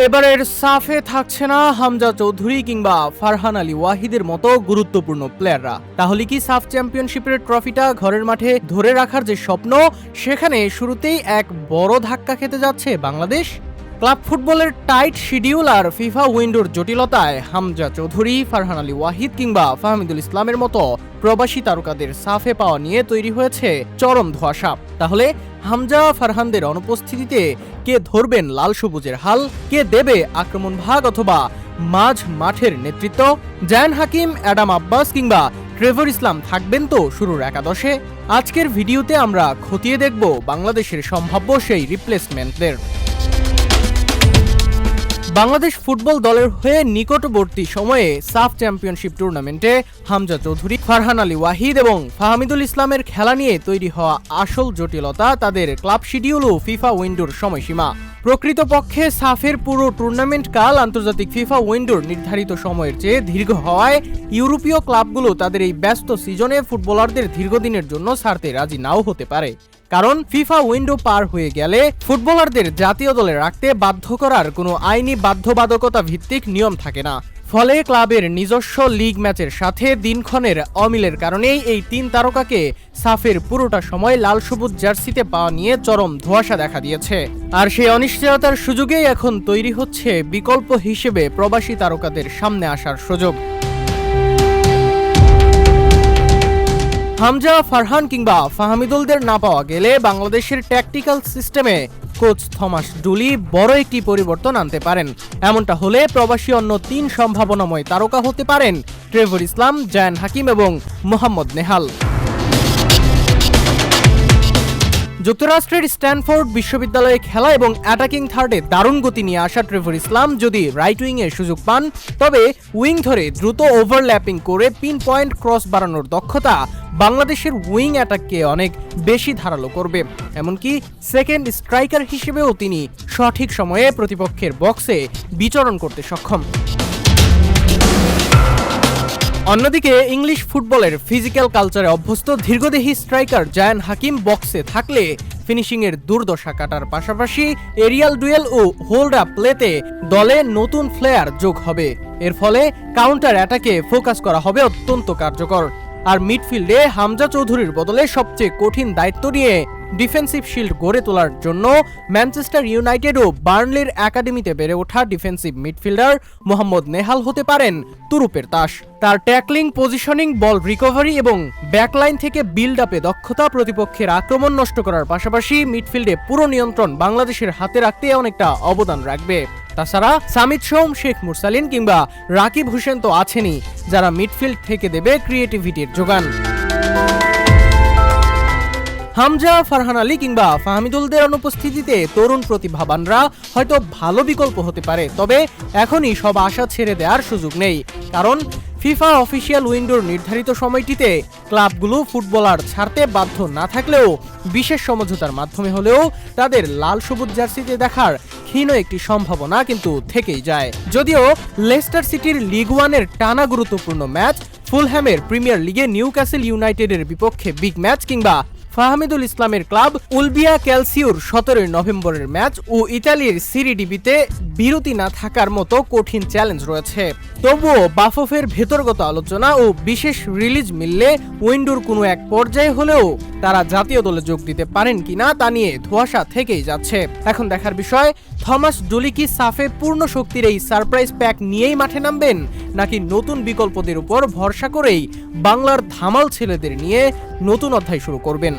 এবারের সাফে থাকছে না হামজা চৌধুরী কিংবা ফারহান আলী ওয়াহিদের মতো গুরুত্বপূর্ণ প্লেয়াররা। তাহলে কি সাফ চ্যাম্পিয়নশিপের ট্রফিটা ঘরের মাঠে ধরে রাখার যে স্বপ্ন, সেখানে শুরুতেই এক বড় ধাক্কা খেতে যাচ্ছে বাংলাদেশ? ক্লাব ফুটবলের টাইট শিডিউল আর ফিফা উইন্ডোর জটিলতায় হামজা চৌধুরী, ফারহান আলী ওয়াহিদ কিংবা ফাহমিদুল ইসলামের মতো প্রবাসী তারকাদের সাফে পাওয়া নিয়ে তৈরি হয়েছে চরম ধোঁয়াশা। তাহলে হামজা ফারহানদের অনুপস্থিতিতে কে ধরবেন লাল সবুজের হাল, কে দেবে আক্রমণ ভাগ অথবা মাঝ মাঠের নেতৃত্ব? জায়ান হাকিম, অ্যাডাম আব্বাস কিংবা ট্রেভর ইসলাম থাকবেন তো শুরুর একাদশে? আজকের ভিডিওতে আমরা খতিয়ে দেখব বাংলাদেশের সম্ভাব্য সেই রিপ্লেসমেন্টদের। বাংলাদেশ ফুটবল দলের হয়ে নিকটবর্তী সময়ে সাফ চ্যাম্পিয়নশিপ টুর্নামেন্টে হামজা চৌধুরী, ফারহান আলী ওয়াহিদ এবং ফাহমিদুল ইসলামের খেলা নিয়ে তৈরি হওয়া আসল জটিলতা তাদের ক্লাব শিডিউল ও ফিফা উইন্ডোর সময়সীমা। প্রকৃতপক্ষে সাফের পুরো টুর্নামেন্ট কাল আন্তর্জাতিক ফিফা উইন্ডোর নির্ধারিত সময়ের চেয়ে দীর্ঘ হওয়ায় ইউরোপীয় ক্লাবগুলো তাদের এই ব্যস্ত সিজনে ফুটবলারদের দীর্ঘদিনের জন্য ছাড়তে রাজি নাও হতে পারে। কারণ ফিফা উইন্ডো পার হয়ে গেলে ফুটবলারদের জাতীয় দলে রাখতে বাধ্য করার কোনো আইনি বাধ্যবাধকতা ভিত্তিক নিয়ম থাকে না। ফলে ক্লাবের নিজস্ব লিগ ম্যাচের সাথে দিনক্ষণের অমিলের কারণেই এই তিন তারকাকে সাফের পুরোটা সময় লাল সবুজ জার্সিতে পাওয়া নিয়ে চরম ধোঁয়াশা দেখা দিয়েছে। আর সেই অনিশ্চয়তার সুযোগেই এখন তৈরি হচ্ছে বিকল্প হিসেবে প্রবাসী তারকাদের সামনে আসার সুযোগ। হামজা, ফারহান কিংবা ফাহমিদুলদের না পাওয়া গেলে বাংলাদেশের ট্যাকটিক্যাল সিস্টেমে কোচ থমাস ডুলি বড় একটি পরিবর্তন আনতে পারেন। এমনটা হলে প্রবাসী অন্য তিন সম্ভাবনাময় তারকা হতে পারেন ট্রেভর ইসলাম, জায়ান হাকিম এবং মোহাম্মদ নেহাল। যুক্তরাষ্ট্রের স্ট্যানফোর্ড বিশ্ববিদ্যালয়ে খেলা এবং অ্যাটাকিং থার্ডে দারুণ গতি নিয়ে আসা ট্রেভর ইসলাম যদি রাইট উইংয়ে সুযোগ পান, তবে উইং ধরে দ্রুত ওভারল্যাপিং করে পিন পয়েন্ট ক্রস বাড়ানোর দক্ষতা বাংলাদেশের উইং অ্যাটাককে অনেক বেশি ধারালো করবে। এমনকি সেকেন্ড স্ট্রাইকার হিসেবেও তিনি সঠিক সময়ে প্রতিপক্ষের বক্সে বিচরণ করতে সক্ষম। অন্যদিকে ইংলিশ ফুটবলের ফিজিক্যাল কালচারে অভ্যস্ত দীর্ঘদেহী স্ট্রাইকার জায়ান হাকিম বক্সে থাকলে ফিনিশিংয়ের দুর্দশা কাটার পাশাপাশি এরিয়াল ডুয়েল ও হোল্ড আপ প্লেতে দলে নতুন ফ্লেয়ার যোগ হবে। এর ফলে কাউন্টার অ্যাটাকে ফোকাস করা হবে অত্যন্ত কার্যকর। আর মিডফিল্ডে হামজা চৌধুরীর বদলে সবচেয়ে কঠিন দায়িত্ব নিয়ে ডিফেন্সিভ শিল্ড গড়ে তোলার জন্য ম্যানচেস্টার ইউনাইটেড ও বার্নলির একাডেমিতে বেড়ে ওঠা ডিফেন্সিভ মিডফিল্ডার মোহাম্মদ নেহাল হতে পারেন তুরুপের তাস। তার ট্যাকলিং, পজিশনিং, বল রিকভারি এবং ব্যাকলাইন থেকে বিল্ড আপে দক্ষতা প্রতিপক্ষের আক্রমণ নষ্ট করার পাশাপাশি মিডফিল্ডে পুরো নিয়ন্ত্রণ বাংলাদেশের হাতে রাখতে অনেকটা অবদান রাখবে। তাছাড়া সামিদ সোম, শেখ মুরসালিন কিংবা রাকিব হোসেন তো আছেনই, যারা মিডফিল্ড থেকে দেবে ক্রিয়েটিভিটির যোগান। হামজা, ফারহান আলী কিংবা ফাহমিদুলদের অনুপস্থিতিতে তরুণ প্রতিভাবানরা হয়তো ভালো বিকল্প হতে পারে, তবে এখনই সব আশা ছেড়ে দেওয়ার সুযোগ নেই। কারণ ফিফা অফিসিয়াল উইন্ডোর নির্ধারিত সময়টিতে ক্লাবগুলো ফুটবলার ছাড়তে বাধ্য না থাকলেও বিশেষ সমঝোতার মাধ্যমে হলেও তাদের লাল সবুজ জার্সিতে দেখার ক্ষীণ একটি সম্ভাবনা কিন্তু থেকেই যায়। যদিও লেস্টার সিটির লিগ ওয়ানের টানা গুরুত্বপূর্ণ ম্যাচ, ফুলহ্যামের প্রিমিয়ার লিগে নিউক্যাসল ইউনাইটেডের বিপক্ষে বিগ ম্যাচ কিংবা ফাহমিদুল ইসলামের ক্লাব উলবিয়া ক্যালসিওর 17 নভেম্বরের ম্যাচ ও ইতালির সিরিডিবিতে বিরতি না থাকার মতো কঠিন চ্যালেঞ্জ রয়েছে। তবুও বাফফের ভেতরগত আলোচনা ও বিশেষ রিলিজ মিললে উইন্ডোর কোনো এক পর্যায়ে হলেও তারা জাতীয় দলে যোগ দিতে পারেন কিনা তা নিয়ে ধোঁয়াশা থেকেই যাচ্ছে। এখন দেখার বিষয়, থমাস ডুলি কি সাফে পূর্ণ শক্তির এই সারপ্রাইজ প্যাক নিয়েই মাঠে নামবেন, নাকি নতুন বিকল্পদের উপর ভরসা করেই বাংলার ধামাল ছেলেদের নিয়ে নতুন অধ্যায় শুরু করবেন।